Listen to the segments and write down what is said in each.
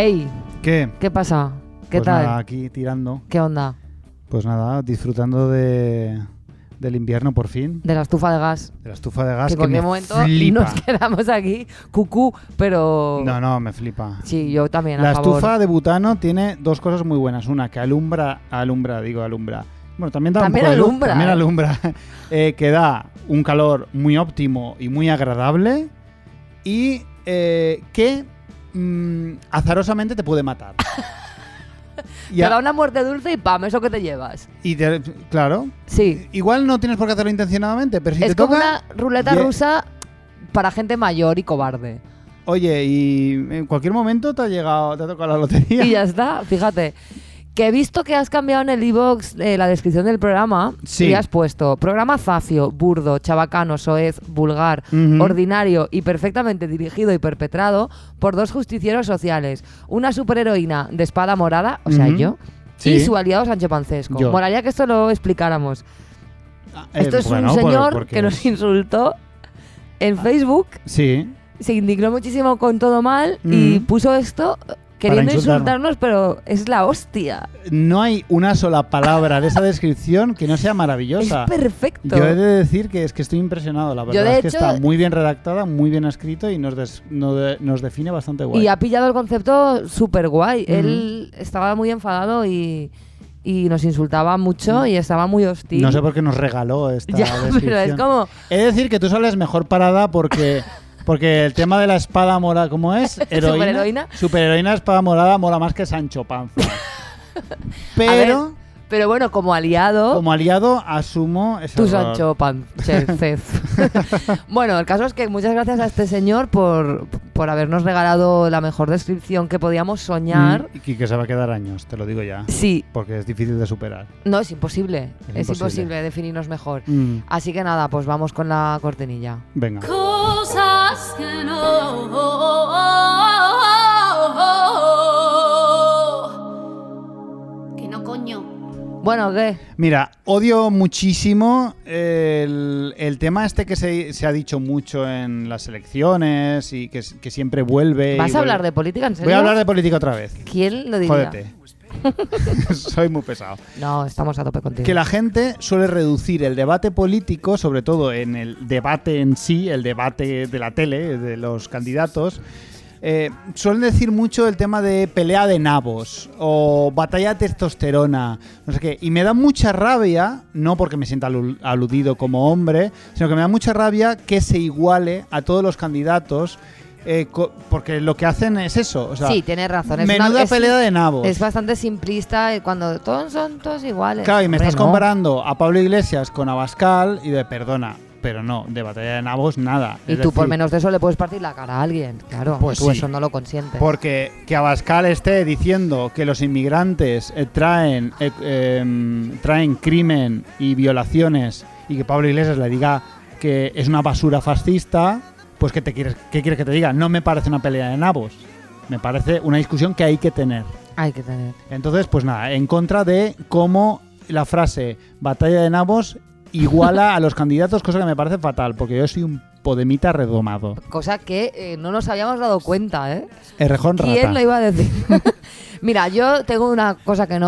Ey, ¿Qué? ¿qué pasa? ¿Qué Pues tal? nada, aquí tirando. ¿Qué onda? Pues nada, disfrutando del invierno por fin. De la estufa de gas. De la estufa de gas Que en que me cualquier momento flipa. nos quedamos aquí, cucú, pero... No, me flipa. Sí, yo también, La a favor. estufa de butano tiene dos cosas muy buenas. Una, que alumbra. Bueno, también da También un poco de luz, alumbra, también ¿eh? alumbra. Que da un calor muy óptimo y muy agradable. Y que azarosamente te puede matar. Te da una muerte dulce y pam, eso que te llevas. Claro. Sí. Igual no tienes por qué hacerlo intencionadamente, pero si Es te como toca... una ruleta rusa para gente mayor y cobarde. Oye, y en cualquier momento te ha tocado la lotería. Y ya está, fíjate. Que he visto que has cambiado en el iVoox la descripción del programa. Sí. Y has puesto programa zafio, burdo, chabacano, soez, vulgar, Ujú. ordinario y perfectamente dirigido y perpetrado por dos justicieros sociales. Una superheroína de espada morada, o sea, Ujú. yo, Sí. y su aliado Sancho Pancesco. Yo. Molaría que esto lo explicáramos. Esto es Bueno, un señor porque que nos insultó en Facebook, Sí. se indignó muchísimo con todo mal y Ujú. puso esto queriendo insultarnos. insultarnos, pero es la hostia. No hay una sola palabra de esa descripción que no sea maravillosa. Es perfecto. Yo he de decir que estoy impresionado. La verdad de es que hecho- está muy bien redactada, muy bien escrito y nos define bastante guay. Y ha pillado el concepto súper guay. Ujú. Él estaba muy enfadado y nos insultaba mucho y estaba muy hostil. No sé por qué nos regaló esta Ya, descripción. pero es como... He de decir que tú sales mejor parada porque el tema de la espada morada, ¿cómo es? ¿Superheroína? Superheroína espada morada mola más que Sancho Panza. Pero Pero bueno, como aliado... como aliado asumo ese Tu error. Sancho Panchez. Bueno, el caso es que muchas gracias a este señor por habernos regalado la mejor descripción que podíamos soñar. Y que se va a quedar años, te lo digo ya. Sí, Porque es difícil de superar. no, es imposible. Es Es imposible. imposible definirnos mejor. Mm, Así que nada, pues vamos con la cortinilla. venga. Cosas que no, coño. Bueno, ¿qué? Mira, odio muchísimo el tema este que se ha dicho mucho en las elecciones y que siempre vuelve. ¿Vas y a hablar vuelve. de política, en serio? Voy a hablar de política otra vez. ¿Quién lo diría? Jódete. Soy muy pesado. No, estamos a tope contigo. Que la gente suele reducir el debate político, sobre todo en el debate en sí, el debate de la tele, de los candidatos. Suelen decir mucho el tema de pelea de nabos o batalla de testosterona, no sé qué. Y me da mucha rabia, no porque me sienta aludido como hombre, sino que me da mucha rabia que se iguale a todos los candidatos. Porque lo que hacen es eso. O sea, Sí, tienes razón. menuda pelea de nabos. Es bastante simplista cuando todos son todos iguales. Claro, y me Hombre, estás no. comparando a Pablo Iglesias con Abascal y de perdona, pero no, de batalla de nabos nada. Y Es tú por decir, menos de eso le puedes partir la cara a alguien. Claro, Pues tú sí. eso no lo consientes. Porque que Abascal esté diciendo que los inmigrantes traen crimen y violaciones y que Pablo Iglesias le diga que es una basura fascista, pues ¿qué quieres que te diga? No me parece una pelea de nabos. Me parece una discusión que hay que tener. Hay que tener. Entonces, pues nada, en contra de cómo la frase batalla de nabos iguala a los candidatos, cosa que me parece fatal, porque yo soy un podemita redomado. Cosa que no nos habíamos dado cuenta, ¿eh? Errejón rata. ¿Quién lo iba a decir? Mira, yo tengo una cosa que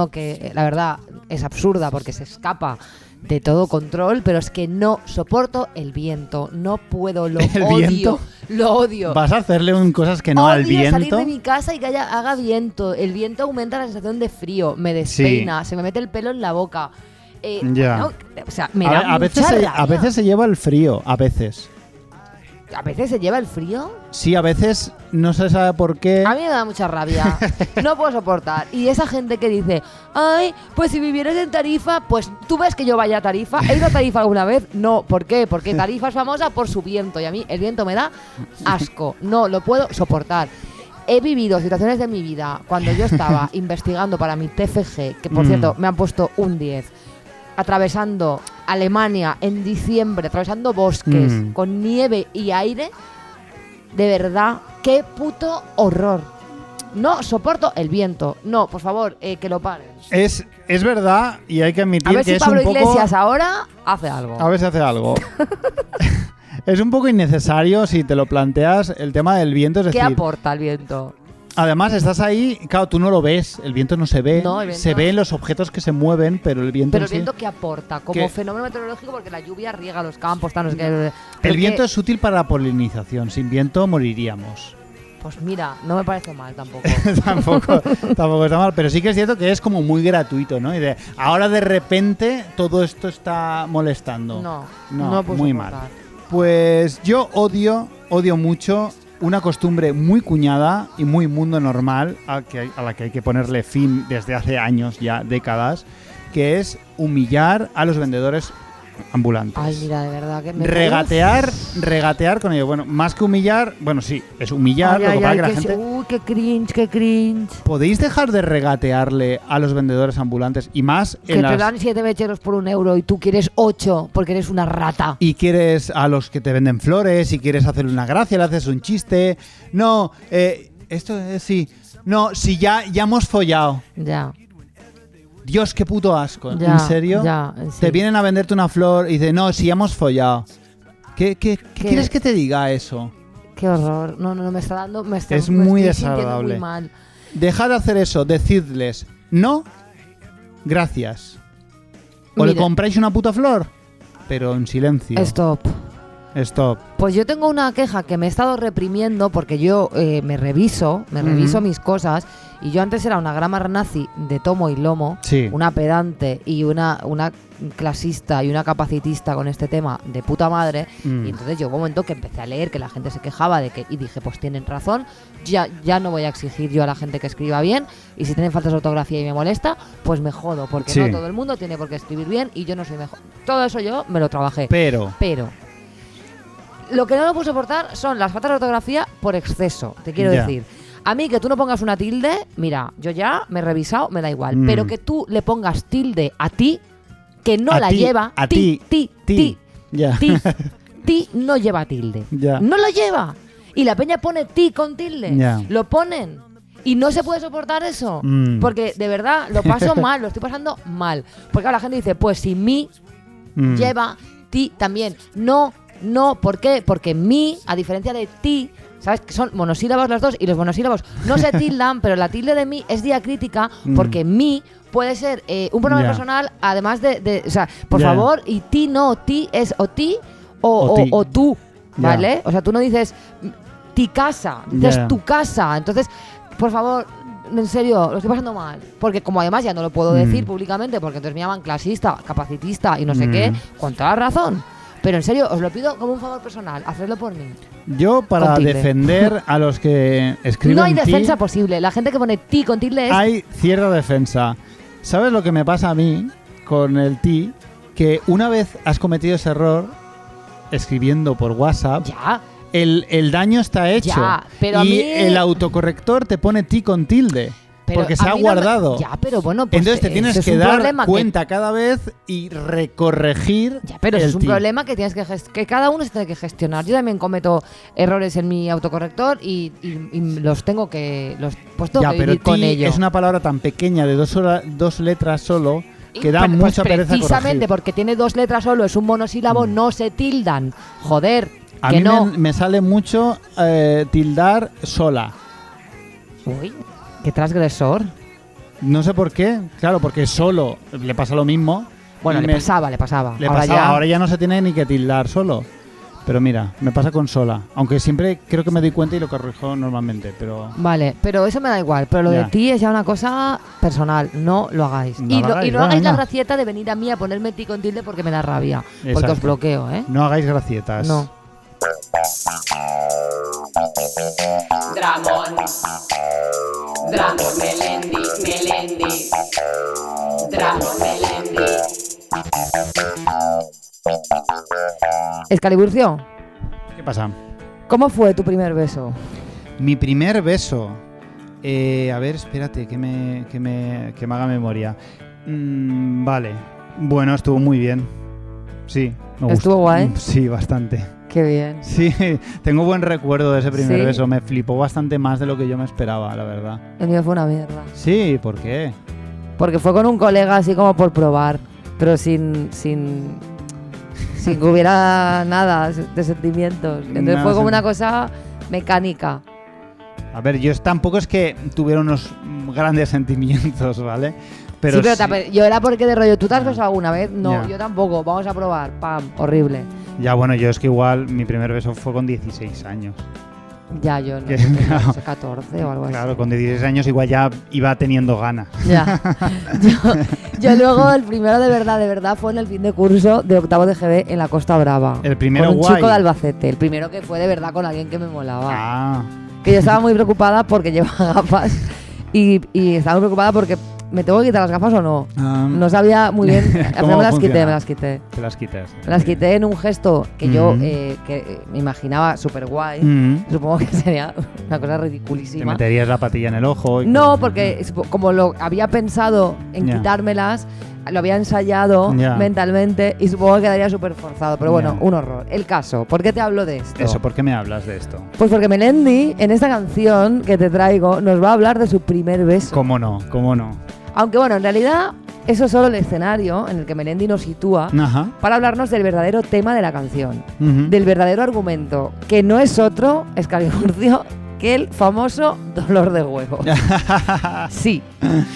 la verdad es absurda porque se escapa de todo control, pero es que no soporto el viento. No puedo, lo ¿El odio. viento? Lo odio. ¿Vas a hacerle cosas que no Odio al viento? salir de mi casa y que haga viento. El viento aumenta la sensación de frío, me despeina, se me mete el pelo en la boca. Ya. No, o sea, me da a veces mucha a rabia. veces se lleva el frío, a veces. ¿A veces se lleva el frío? Sí, a veces no se sabe por qué. A mí me da mucha rabia. No puedo soportar. Y esa gente que dice, ay, pues si vivieras en Tarifa, pues tú ves que yo vaya a Tarifa. ¿He ido a Tarifa alguna vez? No. ¿Por qué? Porque Tarifa es famosa por su viento. Y a mí el viento me da asco. No lo puedo soportar. He vivido situaciones de mi vida cuando yo estaba investigando para mi TFG, que por cierto me han puesto un 10, atravesando Alemania en diciembre, atravesando bosques con nieve y aire. De verdad, qué puto horror. No soporto el viento. No, por favor, que lo paren. Es verdad y hay que admitir A ver que si es Pablo un poco... Iglesias ahora hace algo. A ver si hace algo. Es un poco innecesario si te lo planteas el tema del viento, es ¿Qué decir, aporta el viento? Además, estás ahí, claro, tú no lo ves, el viento no se ve, No, el viento- se ven los objetos que se mueven, pero el viento Pero en el sí- viento que aporta como ¿Qué? fenómeno meteorológico, porque la lluvia riega los campos, tal, no sé qué. El viento es útil para la polinización, sin viento moriríamos. Pues mira, no me parece mal tampoco. tampoco está mal, pero sí que es cierto que es como muy gratuito, ¿no? Y ahora de repente todo esto está molestando. No puedo muy soportar. mal. Pues yo odio mucho una costumbre muy cuñada y muy mundo normal a la que hay que ponerle fin desde hace años, ya décadas, que es humillar a los vendedores ambulantes. Ay, mira, de verdad que me Regatear con ellos. Bueno, más que humillar, bueno, sí, es humillar, lo que pasa es que la gente... Uy, qué cringe, qué cringe. ¿Podéis dejar de regatearle a los vendedores ambulantes y más Que en te las... dan 7 mecheros por 1 euro y tú quieres 8 porque eres una rata. Y quieres a los que te venden flores y quieres hacerle una gracia, le haces un chiste? No, esto es sí. No, si ya hemos follado. Ya. Dios, qué puto asco. Ya, ¿En serio? ya, sí. Te vienen a venderte una flor y dicen, no, si ya hemos follado. ¿Qué quieres que te diga eso? Qué horror. No, me está dando... Es me muy estoy sintiendo desagradable. Muy mal. Dejad de hacer eso, decidles, no, gracias. O le Mira. compráis una puta flor, pero en silencio. Stop. Stop. Pues yo tengo una queja que me he estado reprimiendo porque yo me reviso mis cosas y yo antes era una grammar nazi de tomo y lomo, Sí. una pedante y una clasista y una capacitista con este tema de puta madre y entonces llegó un momento que empecé a leer que la gente se quejaba de que y dije pues tienen razón, ya no voy a exigir yo a la gente que escriba bien y si tienen faltas de ortografía y me molesta pues me jodo porque Sí. no todo el mundo tiene por qué escribir bien y yo no soy mejor. Todo eso yo me lo trabajé. Pero, Lo que no me puedo soportar son las faltas de ortografía por exceso, te quiero Ya. decir. A mí que tú no pongas una tilde, mira, yo ya me he revisado, me da igual. Pero que tú le pongas tilde a ti, que no A la ti, lleva, a ti, ya. ti no lleva tilde. Ya. No lo lleva. Y la peña pone ti con tilde. Ya. Lo ponen. Y no se puede soportar eso. Mm. Porque de verdad lo paso mal, lo estoy pasando mal. Porque ahora la gente dice, pues si mi Mm. lleva ti también. No, ¿por qué? Porque mi, a diferencia de ti, ¿sabes? Que son monosílabos los dos y los monosílabos no se tildan, pero la tilde de mi es diacrítica porque mi puede ser un pronombre Ya. personal, además o sea, por Ya. favor, y ti no, ti es o ti o O ti. tú, Ya. ¿vale? O sea, tú no dices ti casa, dices Ya. tu casa. Entonces, por favor, en serio, lo estoy pasando mal. Porque como además ya no lo puedo decir públicamente, porque entonces me llaman clasista, capacitista y no sé qué, con toda razón. Pero en serio, os lo pido como un favor personal, hacedlo por mí. Yo, para Con tilde. defender a los que escriben No hay ti, defensa posible. La gente que pone ti con tilde es... hay cierta defensa. ¿Sabes lo que me pasa a mí con el ti? Que una vez has cometido ese error escribiendo por WhatsApp, Ya, el daño está hecho. Ya, pero a y mí- el autocorrector te pone ti con tilde. pero Porque a se ha mí no me- guardado. Ya, pero bueno, pues Entonces te ese tienes es que un dar problema cuenta cada vez y recorregir. Ya, pero el eso es un ti. problema que tienes que cada uno se tiene que gestionar. Yo también cometo errores en mi autocorrector y los tengo que pues tengo Ya, que pero vivir con ti ello. es una palabra tan pequeña de dos letras solo que Y da pues mucha pereza precisamente corregir. porque tiene 2 letras solo, es un monosílabo, no se tildan. Joder, A que mí no. me sale mucho tildar sola. Uy, qué transgresor. No sé por qué. Claro, porque solo le pasa lo mismo. Bueno, Y le pasaba. Le Ahora pasaba, ya- ahora ya no se tiene ni que tildar solo. Pero mira, me pasa con sola. Aunque siempre creo que me doy cuenta y lo corrijo normalmente. Pero Vale, pero eso me da igual. Pero lo Ya. de ti es ya una cosa personal. No lo hagáis. No y lo no, hagáis, y no hagáis la venga. gracieta de venir a mí a ponerme ti con tilde porque me da rabia. Porque Exacto. os bloqueo, ¿eh? no hagáis gracietas. No. Dramon, Dramon Melendi, Dramon Melendi. Escaliburcio, ¿Qué pasa? ¿cómo fue tu primer beso? Mi primer beso. A ver, espérate, que me haga memoria. Vale. Bueno, estuvo muy bien. Sí, me gustó. ¿Estuvo guay? Sí, bastante. Qué bien. Sí, tengo buen recuerdo de ese primer ¿Sí? beso. Me flipó bastante más de lo que yo me esperaba, la verdad. El mío fue una mierda. Sí, ¿por qué? Porque fue con un colega así como por probar, pero sin que hubiera nada de sentimientos. Entonces Nada fue como sen- una cosa mecánica. A ver, yo tampoco es que tuviera unos grandes sentimientos, ¿vale? Pero sí, pero yo era porque de rollo, ¿tú te has besado alguna vez? No, Ya. yo tampoco, vamos a probar, pam, horrible. Ya, bueno, yo es que igual mi primer beso fue con 16 años. Ya, yo no, Que, tenía, claro. no sé, 14 o algo así. Claro, con 16 años igual ya iba teniendo ganas. Ya. Yo luego, el primero de verdad, fue en el fin de curso de octavo de GB en la Costa Brava. El primero con un guay. chico de Albacete, el primero que fue de verdad con alguien que me molaba. Ah, Que yo estaba muy preocupada porque llevaba gafas y estaba muy preocupada porque ¿me tengo que quitar las gafas o no? No sabía muy bien. Al ¿Cómo final me las funciona? quité, me las quité. te las quitas. Me las quité en un gesto que yo Mm. me imaginaba súper guay. Mm. Supongo que sería una cosa Te ridiculísima. meterías la patilla en el ojo. Y No, cosas, porque como lo había pensado en Ya. quitármelas, lo había ensayado Ya. mentalmente y supongo que quedaría súper forzado. Pero bueno, Ya. un horror. El caso, ¿por qué te hablo de esto? Eso, ¿por qué me hablas de esto? Pues porque Melendi, en esta canción que te traigo, nos va a hablar de su primer beso. ¿Cómo no? ¿Cómo no? Aunque bueno, en realidad eso es solo el escenario en el que Melendi nos sitúa Ajá. para hablarnos del verdadero tema de la canción, Ujú. del verdadero argumento, que no es otro, Escalifurcio, que el famoso dolor de huevo. Sí,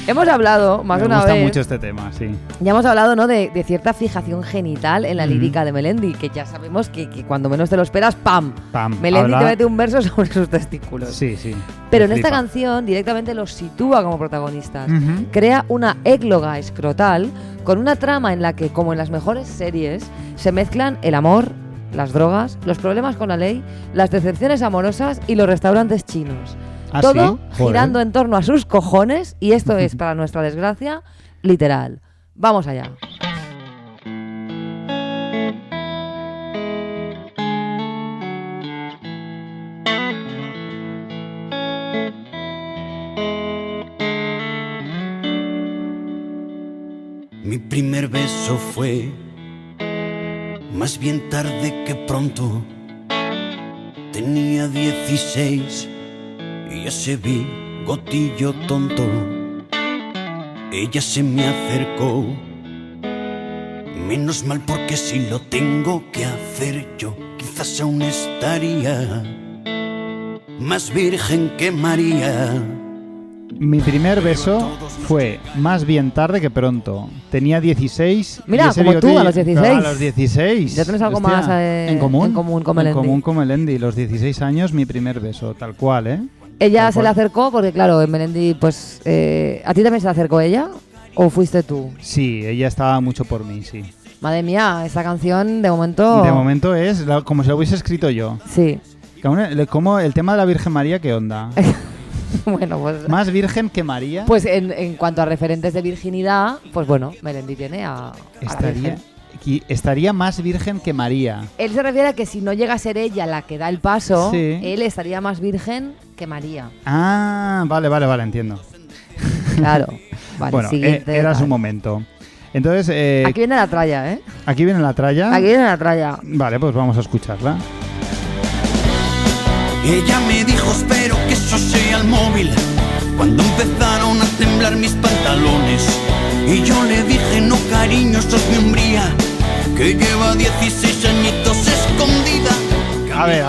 hemos hablado más de Me una gusta vez, mucho este tema, sí. ya hemos hablado, ¿no?, de cierta fijación genital en la Ujú. lírica de Melendi, que ya sabemos que cuando menos te lo esperas, ¡pam! Pam. Melendi habla- te mete un verso sobre sus testículos. Sí, sí. Pero en Me esta flipa. canción directamente los sitúa como protagonistas. Ujú. Crea una égloga escrotal con una trama en la que, como en las mejores series, se mezclan el amor, las drogas, los problemas con la ley, las decepciones amorosas y los restaurantes chinos. ¿Ah, Todo sí? Joder. girando en torno a sus cojones y esto es, para nuestra desgracia, literal. Vamos allá. Mi primer beso fue más bien tarde que pronto. Tenía 16 y ese bigotillo tonto. Ella se me acercó. Menos mal porque si lo tengo que hacer yo, quizás aún estaría más virgen que María. Mi primer beso fue más bien tarde que pronto. Tenía 16. Mira, y ese como tú, bigotillo- a los 16. Claro, a los 16. Ya tienes algo Hostia, más, en común. en común con Melendi. En común con Melendi. Los 16 años, mi primer beso. Tal cual, ¿eh? Ella Tal se le cual. acercó porque, claro, en Melendi, pues... ¿a ti también se le acercó ella? ¿O fuiste tú? Sí, ella estaba mucho por mí, sí. Madre mía, esta canción de momento... De momento es como si lo hubiese escrito yo. Sí. Como el tema de la Virgen María, ¿qué onda? Bueno, pues... Más virgen que María. Pues en cuanto a referentes de virginidad, pues bueno, Melendi tiene a la estaría, Virgen. estaría más virgen que María. Él se refiere a que si no llega a ser ella la que da el paso, Sí. él estaría más virgen que María. Ah, vale, entiendo. Claro. Vale, Bueno, siguiente, era tal. su momento. Entonces, Aquí viene la tralla, ¿eh? aquí viene la tralla. Aquí viene la tralla. Vale, pues vamos a escucharla. Ella me dijo espero que eso sea el móvil. Cuando empezaron a temblar mis pantalones y yo le dije no cariño, eso es mi hombría, que lleva 16 añitos escondida. A ver,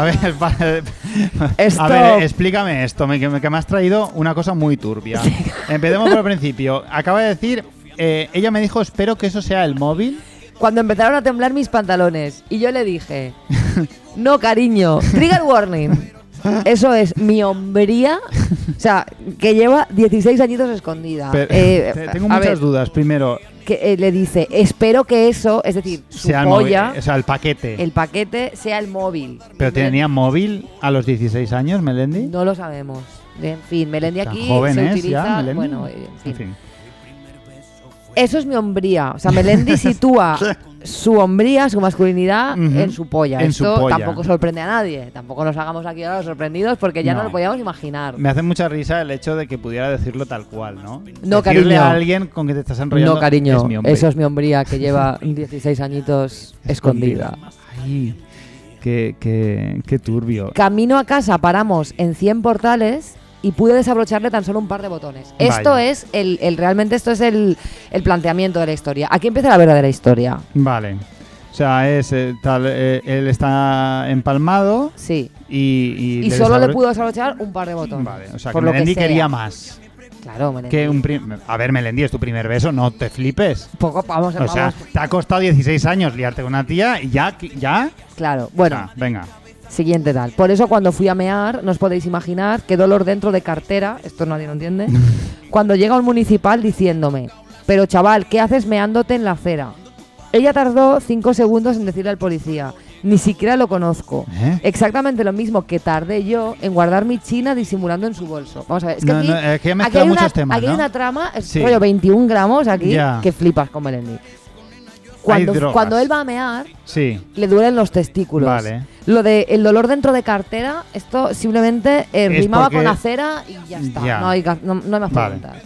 Esto- a ver, explícame esto, que me has traído una cosa muy turbia. Empecemos por el principio. Acaba de decir, ella me dijo, espero que eso sea el móvil. Cuando empezaron a temblar mis pantalones y yo le dije, no cariño, trigger warning. Eso es mi hombría, o sea, que lleva 16 añitos escondida. Pero, tengo a muchas ver, dudas. Primero, que le dice, espero que eso, es decir, su sea el móvil, polla, o sea, el paquete. el paquete sea el móvil. Pero tenía móvil a los 16 años, Melendi. No lo sabemos. En fin, Melendi Tan aquí joven se es utiliza, ya, Melendi. bueno, en fin. Eso es mi hombría. O sea, Melendi sitúa su hombría, su masculinidad Ujú. en su polla. En su Esto polla. tampoco sorprende a nadie. Tampoco nos hagamos aquí ahora los sorprendidos porque ya no, No. lo podíamos imaginar. Me hace mucha risa el hecho de que pudiera decirlo tal cual, ¿no? No, Decirle cariño. a alguien con que te estás enrollando. No, cariño, es mi hombre. eso es mi hombría que lleva 16 añitos escondida. Ay, qué turbio. Camino a casa paramos en 100 portales y pude desabrocharle tan solo un par de botones. Esto Vaya. es realmente esto es el planteamiento de la historia. Aquí empieza la verdadera historia. Vale. O sea, es él está empalmado Sí. y solo le pudo desabrochar un par de botones. Vale, o sea, por que lo Melendi que sea. quería más. Claro, Melendi. Que a ver, Melendi, es tu primer beso, no te flipes. Vamos. O sea, te ha costado 16 años liarte con una tía y ya. Claro, bueno. Ah, venga. Siguiente tal. Por eso cuando fui a mear, no os podéis imaginar qué dolor dentro de cartera, esto nadie lo entiende, cuando llega un municipal diciéndome, pero chaval, ¿qué haces meándote en la acera? Ella tardó 5 segundos en decirle al policía, ni siquiera lo conozco. Exactamente lo mismo que tardé yo en guardar mi china disimulando en su bolso. Vamos a ver, es que aquí, es que he aquí mezclado hay muchos temas, aquí hay ¿no? una trama, es Sí. rollo 21 gramos aquí, Ya. que flipas con Melendi. Hay drogas. Cuando él va a mear, Sí. le duelen los testículos. Vale. Lo de el dolor dentro de cartera, esto simplemente rimaba porque- con acera y ya está. Ya. No hay más Vale. preguntas.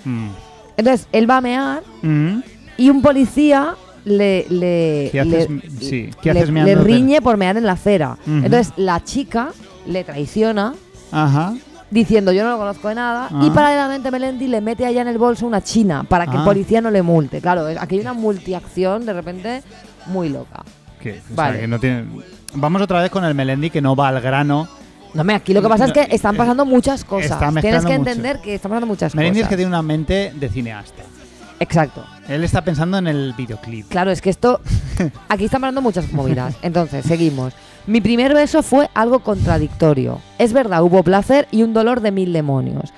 Entonces, él va a mear Mm. y un policía ¿Qué haces, ¿qué haces le meándote? riñe por mear en la acera. Ujú. Entonces, la chica le traiciona Ajá. diciendo yo no lo conozco de nada y Ah. paralelamente Melendi le mete allá en el bolso una china para que el Ah. policía no le multe. Claro, aquí hay una multiacción de repente muy loca. O Vale. sea, que no tiene... Vamos otra vez con el Melendi que no va al grano. No, aquí lo que pasa es que están pasando muchas está cosas. mezclando Tienes que mucho. entender que están pasando muchas Melendi es cosas. que tiene una mente de cineasta. Exacto. Él está pensando en el videoclip. Claro, es que esto... Aquí están pasando muchas movidas. Entonces, seguimos. Mi primer beso fue algo contradictorio. Es verdad, hubo placer y un dolor de 1000 demonios.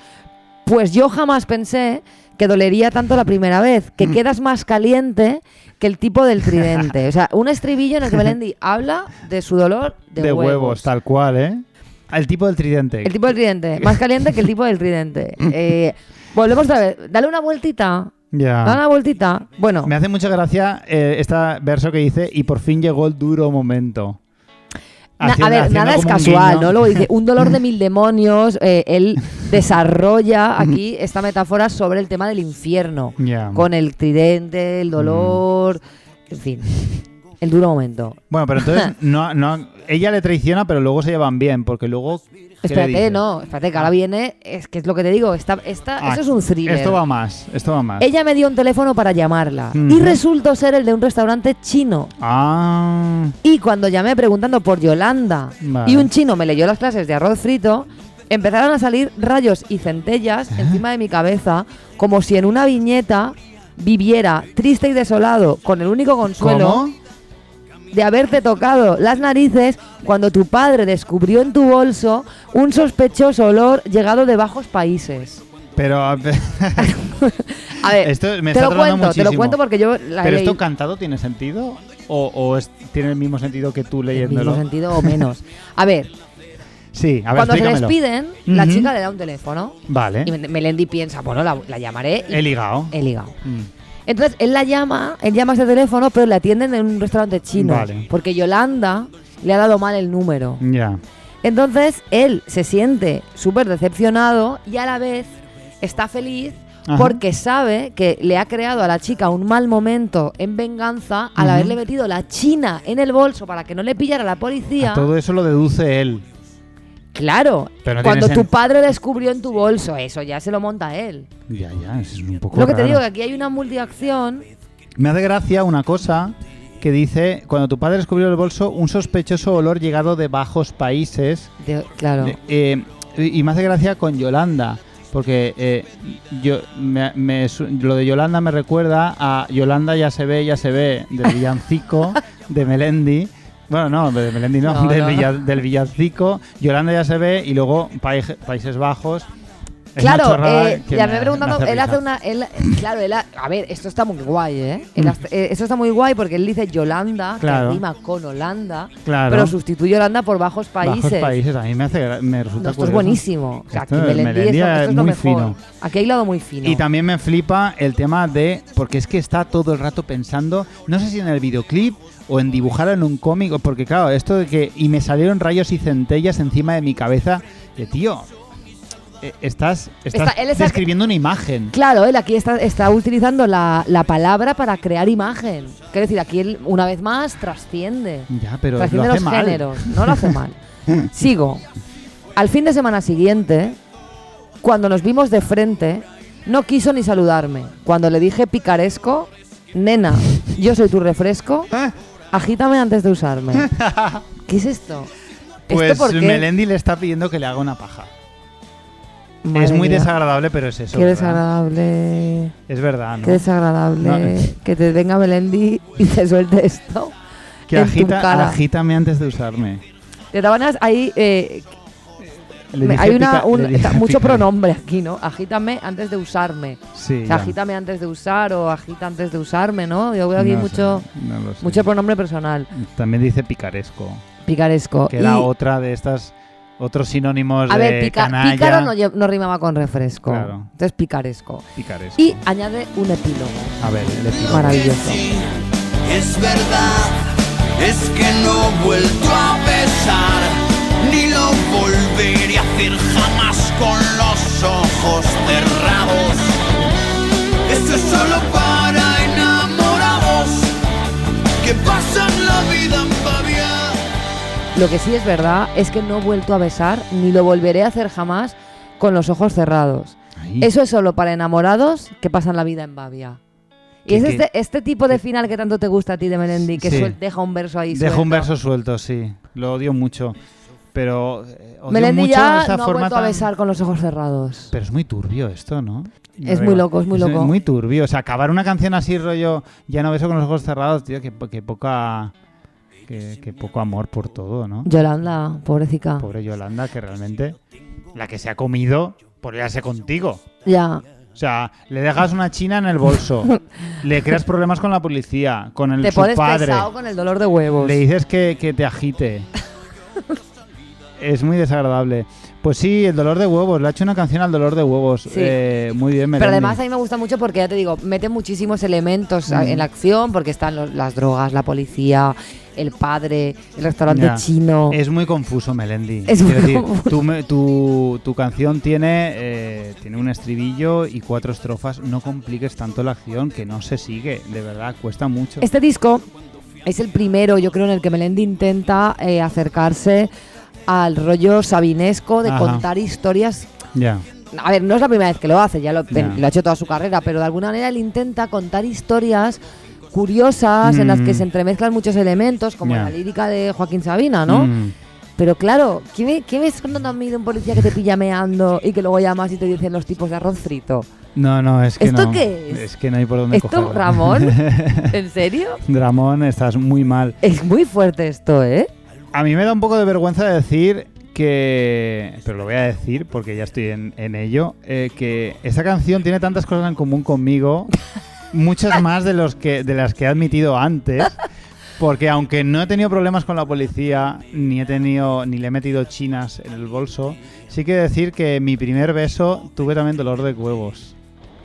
Pues yo jamás pensé que dolería tanto la primera vez, que quedas más caliente que el tipo del tridente. O sea, un estribillo en el que Melendi habla de su dolor de huevos. tal cual, ¿eh? El tipo del tridente. El tipo del tridente. Más caliente que el tipo del tridente. Volvemos otra vez. Dale una vueltita. Ya. Dale una vueltita. Bueno. Me hace mucha gracia este verso que dice y por fin llegó el duro momento. A ver, Haciendo nada es como un casual, guiño. ¿no? Luego dice, un dolor de 1000 demonios. Él desarrolla aquí esta metáfora sobre el tema del infierno. Ya. Con el tridente, el dolor, en fin, el duro momento. Bueno, pero entonces ella le traiciona, pero luego se llevan bien, porque luego... ¿qué le Espérate, dice? no, espérate, que ahora viene, es que es lo que te digo, esto es un thriller. Esto va más. Ella me dio un teléfono para llamarla y Ujú. resultó ser el de un restaurante chino. Ah, Y cuando llamé preguntando por Yolanda Vale. y un chino me leyó las clases de arroz frito, empezaron a salir rayos y centellas encima de mi cabeza, como si en una viñeta viviera triste y desolado, con el único consuelo ¿cómo? de haberte tocado las narices cuando tu padre descubrió en tu bolso un sospechoso olor llegado de bajos países. Pero... A ver, Esto me te está lo tronando cuento, te lo muchísimo. cuento porque yo la he ¿Pero esto leído. cantado tiene sentido? ¿O tiene el mismo sentido que tú En leyéndolo? mismo sentido o menos. A ver, Sí, a ver, cuando se explícamelo. despiden, la Ujú. chica le da un teléfono Vale. y Melendi piensa, bueno, la llamaré y He ligado. he ligado. Mm. Entonces él llama a ese teléfono, pero le atienden en un restaurante chino. Vale. Porque Yolanda le ha dado mal el número. Ya. Entonces él se siente súper decepcionado y a la vez está feliz Ajá. porque sabe que le ha creado a la chica un mal momento en venganza al Ujú. haberle metido la china en el bolso para que no le pillara la policía. Todo eso lo deduce él. Claro, Pero no cuando tiene tu padre descubrió en tu bolso, eso ya se lo monta él. Ya, es un poco Lo que te raro. digo, que aquí hay una multiacción. Me hace gracia una cosa que dice, cuando tu padre descubrió el bolso, un sospechoso olor llegado de bajos países. Claro. Y me hace gracia con Yolanda, porque lo de Yolanda me recuerda a Yolanda ya se ve, del villancico de Melendi. Bueno, no, de Melendi no, No, no. del villancico. Yolanda ya se ve y luego Países Bajos. Es Claro, una chorrada que ya me me preguntando, hace él hace risa. una, claro, a ver, esto está muy guay, ¿eh? Esto está muy guay porque él dice Yolanda, Claro. que rima con Holanda, Claro. pero sustituye Holanda por bajos países. Bajos países, a mí me resulta No, esto curioso. es buenísimo. O sea, aquí Esto de Melendi Melendi esto es es lo muy mejor. fino. Aquí hay lado muy fino. Y también me flipa el tema de, porque es que está todo el rato pensando, no sé si en el videoclip o en dibujar en un cómic, porque claro, esto de que, y me salieron rayos y centellas encima de mi cabeza, tío, estás él está- describiendo una imagen. Claro, él aquí está utilizando la palabra para crear imagen. Quiero decir, aquí él, una vez más, trasciende. Ya, pero lo Trasciende hace los mal. géneros. No lo hace mal. Sigo. Al fin de semana siguiente, cuando nos vimos de frente, no quiso ni saludarme. Cuando le dije picaresco, nena, yo soy tu refresco, Agítame antes de usarme. ¿Qué es esto? Pues ¿Esto por qué? Melendi le está pidiendo que le haga una paja. Madre es muy mía. desagradable, pero es eso. Qué ¿verdad? desagradable. Es verdad, ¿no? Qué desagradable. No. Que te venga Melendi y te suelte esto. Que en tu cara. agítame antes de usarme. De todas maneras, hay, Le dije hay le dije mucho picaré. pronombre aquí, ¿no? Agítame antes de usarme. Sí, O sea, ya. agítame antes de usar o agita antes de usarme, ¿no? Yo veo aquí No mucho, sé, no lo sé. mucho pronombre personal. También dice picaresco, Picaresco. que era Y, otra de estas, otros sinónimos a de ver, canalla. pícaro no rimaba con refresco. Claro. Entonces, picaresco. Picaresco. Y añade un epílogo. A ver, el epílogo. Maravilloso. Sí, es verdad, es que no he vuelto a besar, ni lo volveré a hacer jamás con los ojos cerrados. Esto es solo para enamorados que pasan la vida en Babia. Lo que sí es verdad es que no he vuelto a besar ni lo volveré a hacer jamás con los ojos cerrados. Ahí. Eso es solo para enamorados que pasan la vida en Babia. Y Que- es este tipo de final que tanto te gusta a ti de Melendi, que Sí. deja un verso ahí Deja un suelto. verso suelto, sí. Lo odio mucho. Pero odio Melendi mucho ya esa no ha forma vuelto a tan- besar con los ojos cerrados. Pero es muy turbio esto, ¿no? Es muy loco, es muy loco. muy turbio. O sea, acabar una canción así, rollo, ya no beso con los ojos cerrados, tío, que poca... Que poco amor por todo, ¿no? Yolanda, pobrecita. Pobre Yolanda, que realmente la que se ha comido por irse contigo. Ya. O sea, le dejas una china en el bolso, le creas problemas con la policía, con Te su pones padre, pesado con el dolor de huevos. le dices que te agite. Es muy desagradable. Pues sí, el dolor de huevos. Le ha hecho una canción al dolor de huevos. Sí. Muy bien, Melendi. Pero además a mí me gusta mucho porque, ya te digo, mete muchísimos elementos en la acción, porque están las drogas, la policía, el padre, el restaurante Ya. chino. Es muy confuso, Melendi. Es muy Quiero decir, confuso. tu canción tiene un estribillo y 4 estrofas. No compliques tanto la acción, que no se sigue. De verdad, cuesta mucho. Este disco es el primero, yo creo, en el que Melendi intenta acercarse al rollo sabinesco de Ajá. contar historias. Ya. A ver, no es la primera vez que lo hace, ya lo Ya. ha hecho toda su carrera, pero de alguna manera él intenta contar historias curiosas en las que se entremezclan muchos elementos, como Ya. la lírica de Joaquín Sabina, ¿no? Pero claro, ¿qué me estás contando a mí de un policía que te pilla meando y que luego llamas y te dicen los tipos de arroz frito? No, es que ¿Esto no. qué es? Es que no hay por dónde ¿Esto, cogerlo. Ramón? ¿En serio? Ramón, estás muy mal. Es muy fuerte esto, ¿eh? A mí me da un poco de vergüenza decir que, pero lo voy a decir porque ya estoy en ello, que esta canción tiene tantas cosas en común conmigo, muchas más de las que he admitido antes, porque aunque no he tenido problemas con la policía, ni le he metido chinas en el bolso, sí que decir que mi primer beso tuve también dolor de huevos.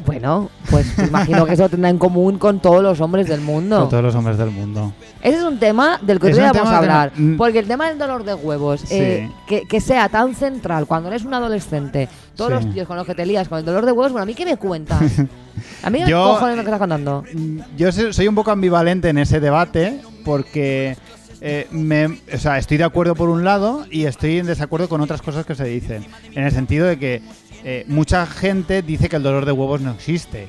Bueno, pues imagino que eso lo tendrá en común con todos los hombres del mundo. Con todos los hombres del mundo. Ese es un tema del que hoy Es un vamos tema a hablar. que no- Porque el tema del dolor de huevos, Sí. que sea tan central cuando eres un adolescente, todos Sí. los tíos con los que te lías con el dolor de huevos, bueno, ¿a mí qué me cuentas? ¿A mí qué Yo- cojones me estás contando? Yo soy un poco ambivalente en ese debate porque estoy de acuerdo por un lado y estoy en desacuerdo con otras cosas que se dicen. En el sentido de que mucha gente dice que el dolor de huevos no existe.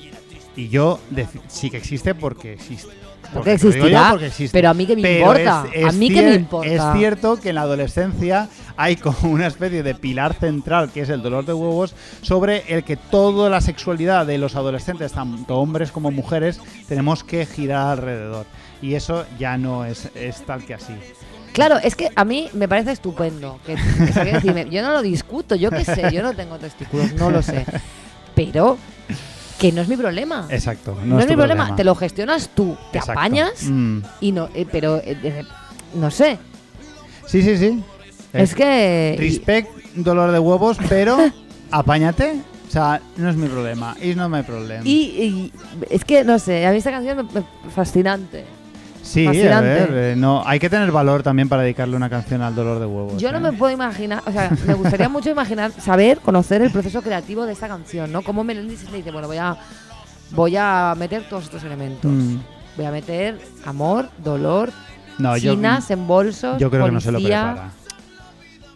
Y yo sí que existe porque existe. Porque lo digo yo existirá, porque existe. pero a mí qué me Pero importa. A mí qué me importa. Es cierto que en la adolescencia hay como una especie de pilar central que es el dolor de huevos sobre el que toda la sexualidad de los adolescentes, tanto hombres como mujeres, tenemos que girar alrededor. Y eso ya no es tal que así. Claro, es que a mí me parece estupendo. Yo no lo discuto, yo qué sé, yo no tengo testículos, no lo sé. Pero que no es mi problema. Exacto. No es tu mi problema, te lo gestionas tú, te Exacto. apañas Mm. y no, pero no sé. Sí. Es que Respect, dolor de huevos, pero apáñate. O sea, no es mi problema. It's not my problem. y es que no sé, a mí esta canción fascinante. Sí, fascinante. a ver, no, hay que tener valor también para dedicarle una canción al dolor de huevos. Yo no me puedo imaginar, o sea, me gustaría mucho conocer el proceso creativo de esta canción, ¿no? Cómo Melendi se dice, bueno, voy a meter todos estos elementos. Mm. Voy a meter amor, dolor, No, chinas en bolsos, yo creo que no se lo policía. prepara.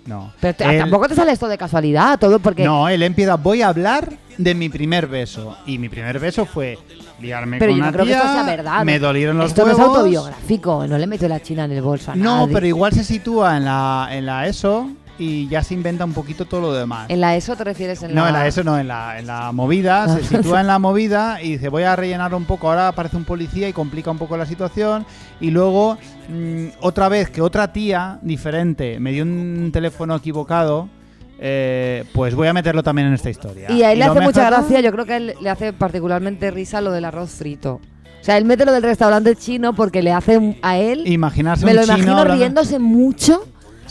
no. Pero Él- tampoco te sale esto de casualidad, todo porque... No, él empieza, voy a hablar de mi primer beso. Y mi primer beso fue liarme Pero con yo no una creo que tía, esto sea verdad. me dolieron los esto huevos. no es autobiográfico, no le metió la china en el bolso a No, nadie. pero igual se sitúa en la ESO y ya se inventa un poquito todo lo demás. ¿En la ESO te refieres? No, en la ESO no, en la movida, se sitúa en la movida y dice, voy a rellenar un poco, ahora aparece un policía y complica un poco la situación y luego otra vez que otra tía diferente me dio un teléfono equivocado, pues voy a meterlo también en esta historia. Y a él le lo hace mucha mezcla todo. gracia, yo creo que a él le hace particularmente risa lo del arroz frito. O sea, él mete lo del restaurante chino porque le hace a él... Imaginarse me un lo chino imagino hablando- riéndose mucho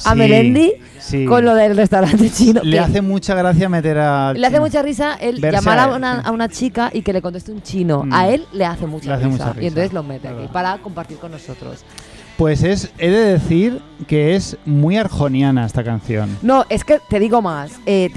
a Sí, Melendi sí. con lo del restaurante chino. Le hace mucha gracia meter a... Le hace mucha risa él Verse llamar a a él, una, sí. a una chica y que le conteste un chino. Mm. A él le hace mucha, Le hace risa, mucha risa. y entonces lo mete aquí Verdad. para compartir con nosotros. Pues he de decir que es muy arjoniana esta canción. No, es que te digo más. He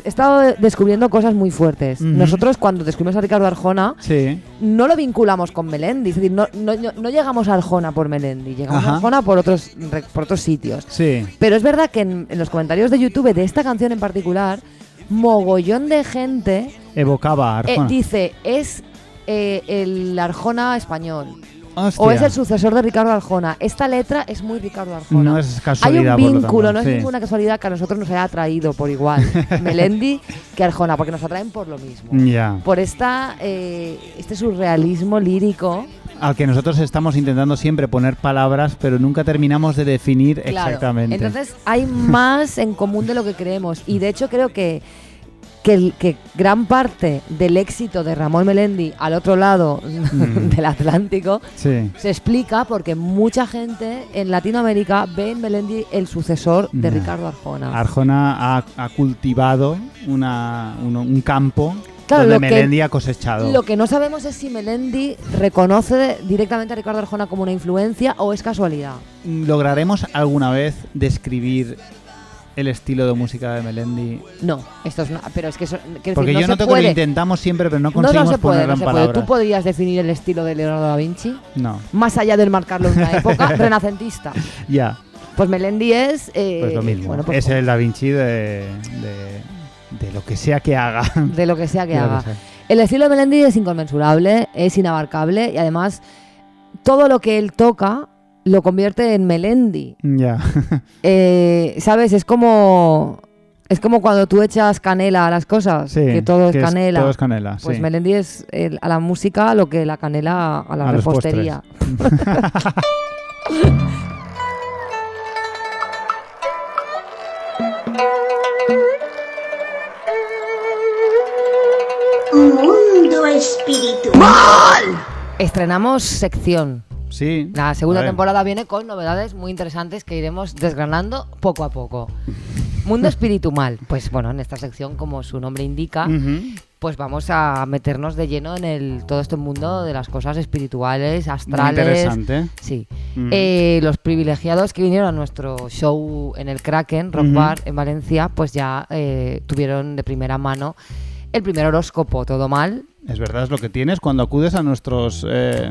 estado descubriendo cosas muy fuertes. Ujú. Nosotros cuando descubrimos a Ricardo Arjona Sí. no lo vinculamos con Melendi. Es decir, no llegamos a Arjona por Melendi, llegamos Ajá. a Arjona por otros sitios. Sí. Pero es verdad que en los comentarios de YouTube de esta canción en particular, mogollón de gente Evocaba a Arjona. dice, es el Arjona español. Hostia. O es el sucesor de Ricardo Arjona. Esta letra es muy Ricardo Arjona. No es casualidad, Hay un por lo vínculo, tanto, no es sí. ninguna casualidad que a nosotros nos haya atraído por igual Melendi que Arjona, porque nos atraen por lo mismo. Ya. Por este surrealismo lírico. Al que nosotros estamos intentando siempre poner palabras, pero nunca terminamos de definir Claro. exactamente. Entonces hay más en común de lo que creemos. Y de hecho creo que gran parte del éxito de Ramón Melendi al otro lado del Atlántico Sí. se explica porque mucha gente en Latinoamérica ve en Melendi el sucesor de Ya. Ricardo Arjona. Arjona ha cultivado un campo Claro, donde lo que- Melendi ha cosechado. Lo que no sabemos es si Melendi reconoce directamente a Ricardo Arjona como una influencia o es casualidad. ¿Lograremos alguna vez describir el estilo de música de Melendi? No, esto es pero es que eso, quiero Porque decir, yo no noto se que puede. lo intentamos siempre, pero no No, conseguimos no se puede, ponerlo no en se puede. palabras. ¿Tú podrías definir el estilo de Leonardo da Vinci? No, Más allá del marcarlo en una época renacentista. ya, Pues Melendi es... pues lo mismo. bueno, pues es el Da Vinci de lo que sea que haga. de lo que sea que De lo haga. sea. El estilo de Melendi es inconmensurable, es inabarcable y además todo lo que él toca lo convierte en Melendi. Ya. ¿Sabes? Es como cuando tú echas canela a las cosas, Sí, que todo es que canela. todo es canela, Pues sí. Melendi es a la música lo que la canela a la A los repostería. Mundo espiritual. Estrenamos sección. Sí. La segunda A ver. temporada viene con novedades muy interesantes que iremos desgranando poco a poco. Mundo espiritual. Pues bueno, en esta sección, como su nombre indica, Ujú. pues vamos a meternos de lleno en todo este mundo de las cosas espirituales, Muy astrales. interesante. Sí. Mm. Los privilegiados que vinieron a nuestro show en el Kraken, Rock Ujú. Bar, en Valencia, pues ya tuvieron de primera mano el primer horóscopo, todo mal. Es verdad, es lo que tienes cuando acudes a nuestros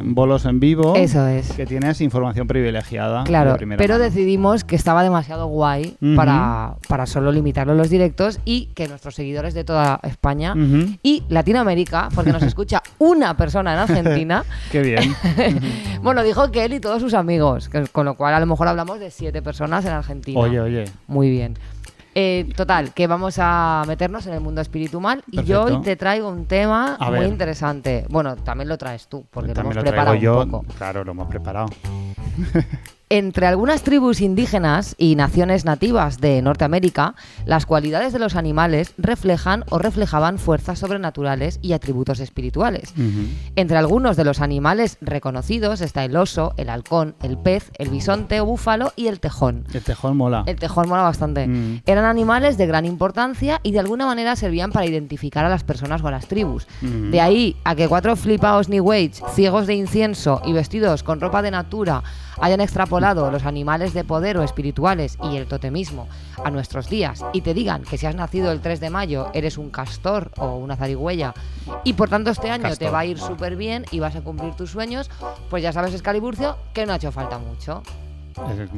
bolos en vivo. Eso es. Que tienes información privilegiada. Claro, de primera pero mano. decidimos que estaba demasiado guay Ujú. para solo limitarlo a los directos y que nuestros seguidores de toda España Ujú. y Latinoamérica, porque nos escucha una persona en Argentina, Qué bien. bueno, dijo que él y todos sus amigos, con lo cual a lo mejor hablamos de 7 personas en Argentina. Oye. Muy bien. Total, que vamos a meternos en el mundo espiritual y yo Perfecto. hoy te traigo un tema A muy ver. interesante. Bueno, también lo traes tú, porque También lo lo hemos traigo preparado yo. un poco. Claro, lo hemos preparado. Entre algunas tribus indígenas y naciones nativas de Norteamérica, las cualidades de los animales reflejan o reflejaban fuerzas sobrenaturales y atributos espirituales. Ujú. Entre algunos de los animales reconocidos está el oso, el halcón, el pez, el bisonte o búfalo y el tejón. El tejón mola. El tejón mola bastante. Mm. Eran animales de gran importancia y de alguna manera servían para identificar a las personas o a las tribus. Mm. De ahí a que 4 flipaos New Age, ciegos de incienso y vestidos con ropa de natura hayan extrapolado los animales de poder o espirituales y el totemismo a nuestros días y te digan que si has nacido el 3 de mayo eres un castor o una zarigüeya y por tanto este año Castor. te va a ir súper bien y vas a cumplir tus sueños, pues ya sabes, Escaliburcio, que no ha hecho falta mucho.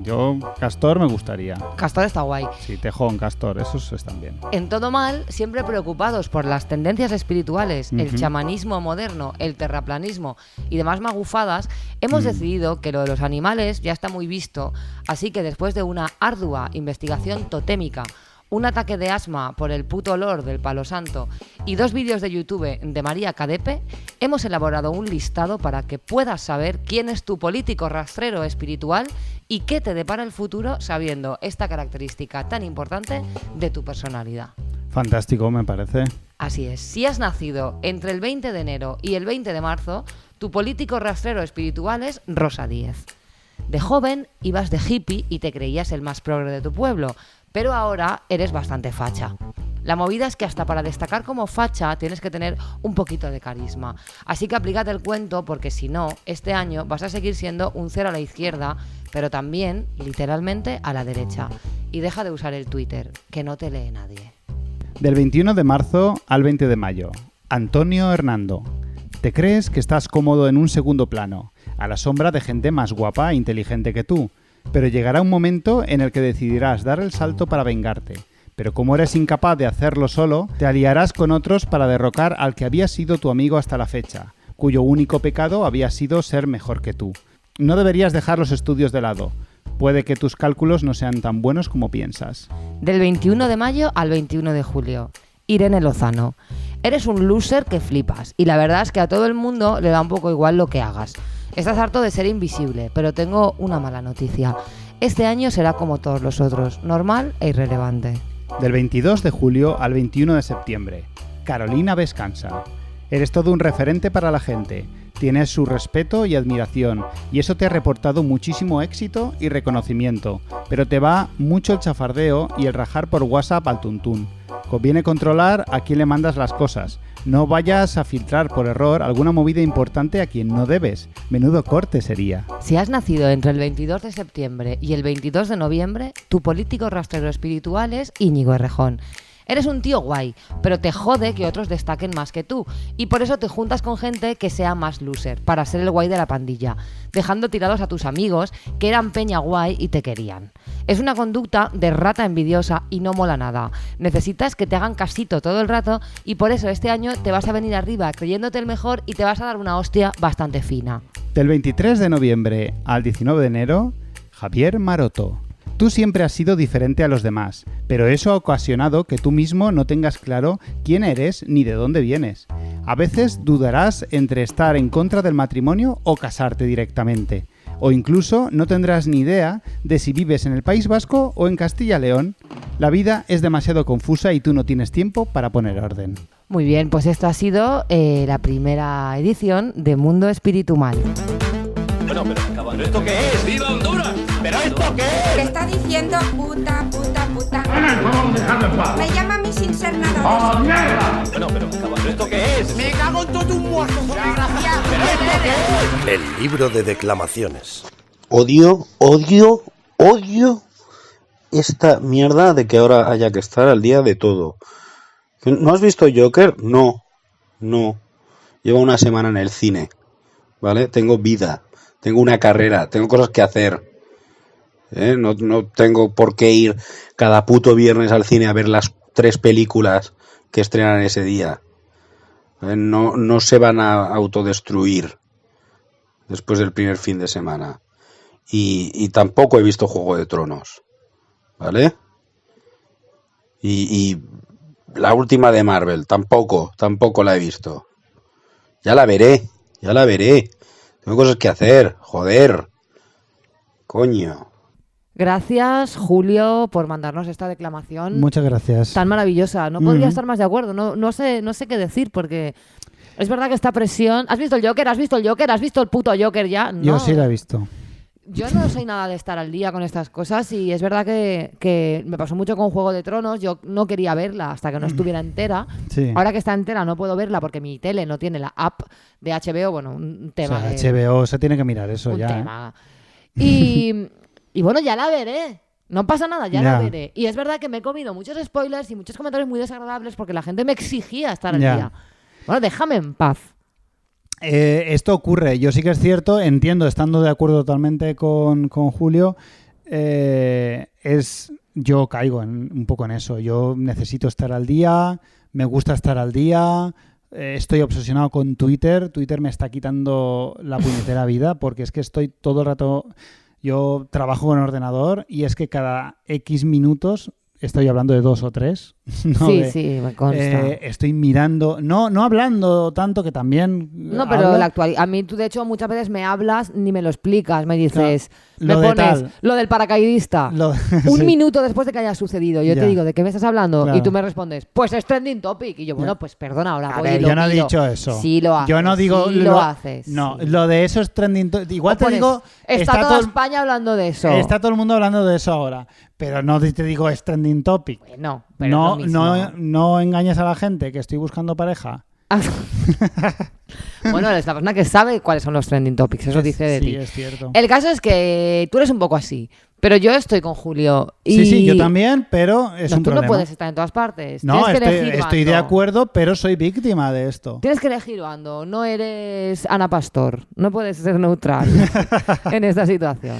Yo, Castor me gustaría. Castor está guay. Sí, Tejón, Castor, esos están bien. En Todo Mal, siempre preocupados por las tendencias espirituales, el chamanismo moderno, el terraplanismo y demás magufadas, hemos decidido que lo de los animales ya está muy visto, así que después de una ardua investigación totémica, un ataque de asma por el puto olor del palo santo y 2 vídeos de YouTube de María Cadepe, hemos elaborado un listado para que puedas saber quién es tu político rastrero espiritual y qué te depara el futuro sabiendo esta característica tan importante de tu personalidad. Fantástico, me parece. Así es, si has nacido entre el 20 de enero y el 20 de marzo, tu político rastrero espiritual es Rosa Díez. De joven ibas de hippie y te creías el más progre de tu pueblo, pero ahora eres bastante facha. La movida es que hasta para destacar como facha tienes que tener un poquito de carisma. Así que aplícate el cuento porque si no, este año vas a seguir siendo un 0 a la izquierda, pero también, literalmente, a la derecha. Y deja de usar el Twitter, que no te lee nadie. Del 21 de marzo al 20 de mayo. Antonio Hernando. Te crees que estás cómodo en un segundo plano, a la sombra de gente más guapa e inteligente que tú. Pero llegará un momento en el que decidirás dar el salto para vengarte. Pero como eres incapaz de hacerlo solo, te aliarás con otros para derrocar al que había sido tu amigo hasta la fecha, cuyo único pecado había sido ser mejor que tú. No deberías dejar los estudios de lado. Puede que tus cálculos no sean tan buenos como piensas. Del 21 de mayo al 21 de julio. Irene Lozano. Eres un loser que flipas y la verdad es que a todo el mundo le da un poco igual lo que hagas. Estás harto de ser invisible, pero tengo una mala noticia. Este año será como todos los otros, normal e irrelevante. Del 22 de julio al 21 de septiembre. Carolina Vescanza. Eres todo un referente para la gente. Tienes su respeto y admiración, y eso te ha reportado muchísimo éxito y reconocimiento, pero te va mucho el chafardeo y el rajar por WhatsApp al tuntún. Conviene controlar a quién le mandas las cosas. No vayas a filtrar por error alguna movida importante a quien no debes. Menudo corte sería. Si has nacido entre el 22 de septiembre y el 22 de noviembre, tu político rastrero espiritual es Íñigo Errejón. Eres un tío guay, pero te jode que otros destaquen más que tú, y por eso te juntas con gente que sea más loser, para ser el guay de la pandilla, dejando tirados a tus amigos que eran peña guay y te querían. Es una conducta de rata envidiosa y no mola nada. Necesitas que te hagan casito todo el rato y por eso este año te vas a venir arriba creyéndote el mejor y te vas a dar una hostia bastante fina. Del 23 de noviembre al 19 de enero, Javier Maroto. Tú siempre has sido diferente a los demás, pero eso ha ocasionado que tú mismo no tengas claro quién eres ni de dónde vienes. A veces dudarás entre estar en contra del matrimonio o casarte directamente. O incluso no tendrás ni idea de si vives en el País Vasco o en Castilla y León. La vida es demasiado confusa y tú no tienes tiempo para poner orden. Muy bien, pues esto ha sido la primera edición de Mundo Espíritu Mal. Bueno, pero ¿esto qué es? ¡Viva Honduras! ¿Pero esto qué es? ¿Qué está diciendo puta? Vamos a dejarlo en paz. Me llama a mí sin ser nada. ¡Oh, mierda! Bueno, pero ¿esto qué es? ¡Me cago en todo un muerto, desgraciado! ¿Pero esto qué es? El libro de declamaciones. Odio esta mierda de que ahora haya que estar al día de todo. ¿No has visto Joker? No. Llevo una semana en el cine, ¿vale? Tengo vida, tengo una carrera, tengo cosas que hacer. No tengo por qué ir cada puto viernes al cine a ver las 3 películas que estrenan ese día. No se van a autodestruir después del primer fin de semana. Y tampoco he visto Juego de Tronos, ¿vale? Y la última de Marvel, tampoco la he visto. Ya la veré. Tengo cosas que hacer, joder. Coño. Gracias, Julio, por mandarnos esta declamación. Muchas gracias. Tan maravillosa. No podría estar más de acuerdo. No sé qué decir porque es verdad que esta presión... ¿Has visto el Joker? ¿Has visto el puto Joker ya? No. Yo sí la he visto. Yo no soy nada de estar al día con estas cosas y es verdad que me pasó mucho con Juego de Tronos. Yo no quería verla hasta que no estuviera entera. Sí. Ahora que está entera no puedo verla porque mi tele no tiene la app de HBO. Bueno, un tema. O sea, HBO se tiene que mirar eso ya. Tema. Y bueno, ya la veré. No pasa nada, ya la veré. Y es verdad que me he comido muchos spoilers y muchos comentarios muy desagradables porque la gente me exigía estar al día. Bueno, déjame en paz. Esto ocurre. Yo sí que es cierto, entiendo, estando de acuerdo totalmente con Julio, yo caigo un poco en eso. Yo necesito estar al día, me gusta estar al día, estoy obsesionado con Twitter. Twitter me está quitando la puñetera vida porque es que estoy todo el rato... Yo trabajo con ordenador y es que cada X minutos... Estoy hablando de 2 o 3. ¿no? Sí, me consta. Estoy mirando, no hablando tanto, que también. No, pero a mí tú de hecho muchas veces me hablas ni me lo explicas, me dices, me pones lo del paracaidista. Un minuto después de que haya sucedido, yo te digo, ¿de qué me estás hablando? Y tú me respondes, pues es trending topic. Y yo, bueno, pues perdona, ahora voy y lo yo no he miro. dicho eso. Sí lo haces. Yo no digo lo haces. No, lo de eso es trending topic. Igual te digo, está toda España hablando de eso. Está todo el mundo hablando de eso ahora. Pero no te digo es trending topic. No, pero no engañes a la gente que estoy buscando pareja. Bueno, eres la persona que sabe cuáles son los trending topics, eso dice de ti. Sí, es cierto. El caso es que tú eres un poco así, pero yo estoy con Julio. Y... Sí, yo también, pero es un problema. Tú no puedes estar en todas partes. No, estoy de acuerdo, pero soy víctima de esto. Tienes que elegir bando, no eres Ana Pastor, no puedes ser neutral en esta situación.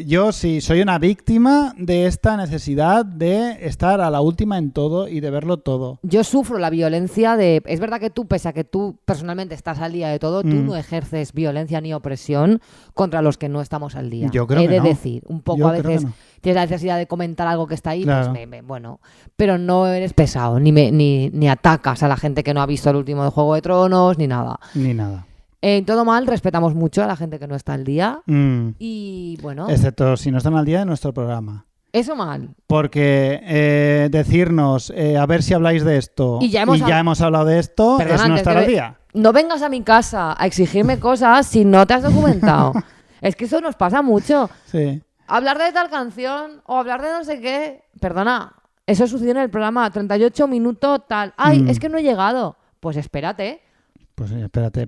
Yo sí, soy una víctima de esta necesidad de estar a la última en todo y de verlo todo. Yo sufro la violencia de... Es verdad que tú, pese a que tú personalmente estás al día de todo, tú no ejerces violencia ni opresión contra los que no estamos al día. Yo creo que no. Decir, un poco a veces tienes la necesidad de comentar algo que está ahí, claro. Pues bueno, pero no eres pesado, ni atacas a la gente que no ha visto el último de Juego de Tronos, ni nada. Ni nada. En todo mal, respetamos mucho a la gente que no está al día y bueno... Excepto si no están al día de nuestro programa. Eso mal. Porque decirnos, a ver si habláis de esto y ya hemos hablado de esto, es no estar al día. No vengas a mi casa a exigirme cosas si no te has documentado. Es que eso nos pasa mucho. Sí. Hablar de tal canción o hablar de no sé qué. Perdona, eso sucedió en el programa 38 minutos tal. Ay, es que no he llegado. Pues espérate. Pues espérate.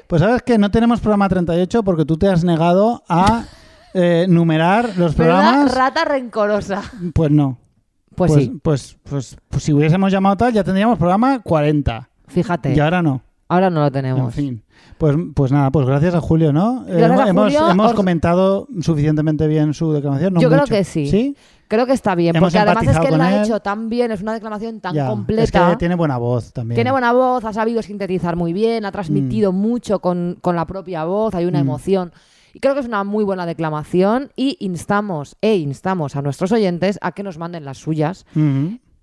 Pues sabes que no tenemos programa 38 porque tú te has negado a numerar los programas. Pero rata rencorosa. Pues no. Pues sí. Pues si hubiésemos llamado tal, ya tendríamos programa 40. Fíjate. Y ahora no. Ahora no lo tenemos. En fin. Pues nada, pues gracias a Julio, ¿no? Hemos comentado suficientemente bien su declamación. Yo creo que sí. ¿Sí? Creo que está bien, porque además es que él lo ha hecho tan bien, es una declamación tan completa. Es que tiene buena voz también. Tiene buena voz, ha sabido sintetizar muy bien, ha transmitido mucho con la propia voz, hay una emoción. Y creo que es una muy buena declamación y instamos a nuestros oyentes a que nos manden las suyas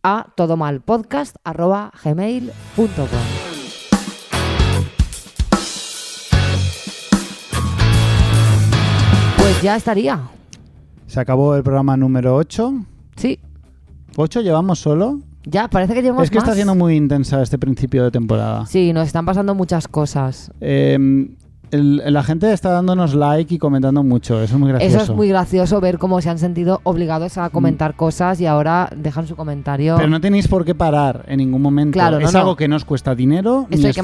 a todomalpodcast@gmail.com. Pues ya estaría. Se acabó el programa número 8. Sí. ¿8 llevamos solo? Ya, parece que llevamos más. Es que está siendo muy intensa este principio de temporada. Sí, nos están pasando muchas cosas. La gente está dándonos like y comentando mucho. Eso es muy gracioso. Eso es muy gracioso ver cómo se han sentido obligados a comentar cosas y ahora dejan su comentario. Pero no tenéis por qué parar en ningún momento. Claro, es algo que no os cuesta dinero ni esfuerzo. Esto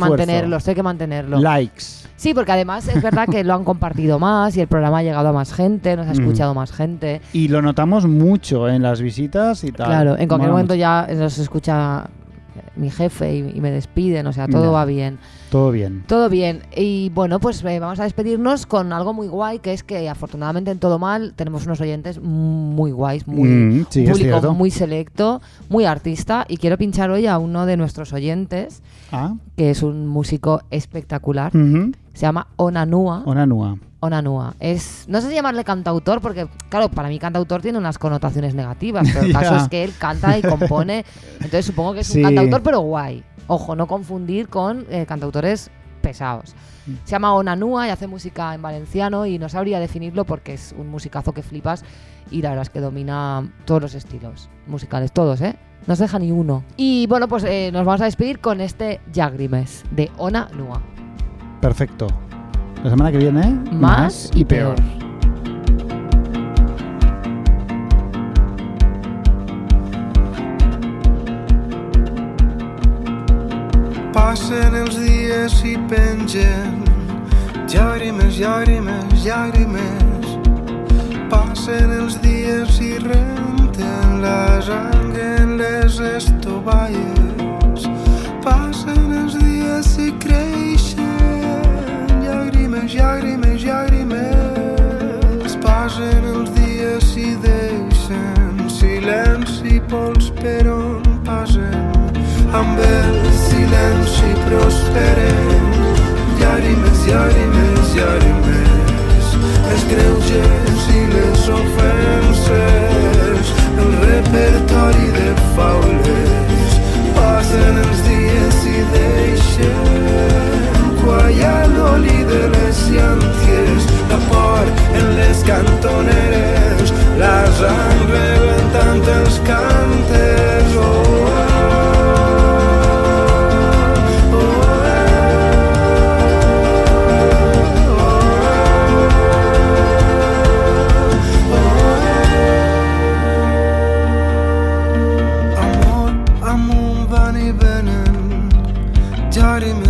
hay que mantenerlo. Likes. Sí, porque además es verdad que lo han compartido más y el programa ha llegado a más gente, nos ha escuchado más gente. Y lo notamos mucho en las visitas y tal. Claro, en cualquier momento ya nos escucha mi jefe y me despiden, o sea, todo va bien. Todo bien. Todo bien. Y bueno, pues vamos a despedirnos con algo muy guay, que es que afortunadamente en Todo Mal tenemos unos oyentes muy guays, un público muy selecto, muy artista, y quiero pinchar hoy a uno de nuestros oyentes, que es un músico espectacular. Se llama Onanua. No sé si llamarle cantautor, porque claro, para mí cantautor tiene unas connotaciones negativas, pero el caso es que él canta y compone, entonces supongo que es un cantautor, pero guay. Ojo, no confundir con cantautores pesados. Se llama Onanua y hace música en valenciano y no sabría definirlo porque es un musicazo que flipas y la verdad es que domina todos los estilos musicales, todos, no se deja ni uno. Y bueno, pues nos vamos a despedir con este Llàgrimes de Onanua. Perfecto. La semana que viene, más y peor. Passen els dies i pengen llàgrimes, llàgrimes, llàgrimes. Passen els dies i renten la sang en les estovalles. Passen els dies i creixen amb el silenci prosperen llàgrimes, llàgrimes, llàgrimes, els greuges i les ofenses, el repertori de faules. Passen els dies i deixen quallar l'oli de les llànties, la por en les cantoneres, les han rebentant els cànters.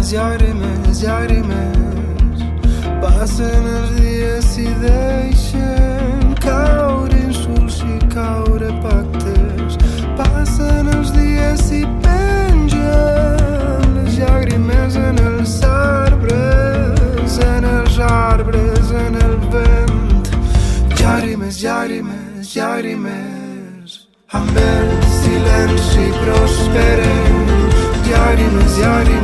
Llàgrimes, llàgrimes, passen els dies i deixen caure insults i caure pactes, passen els dies i pengen les llàgrimes en els arbres, en el vent. Llàgrimes, llàgrimes, llàgrimes, amb el silenci prosperen llàgrimes, llàgrimes,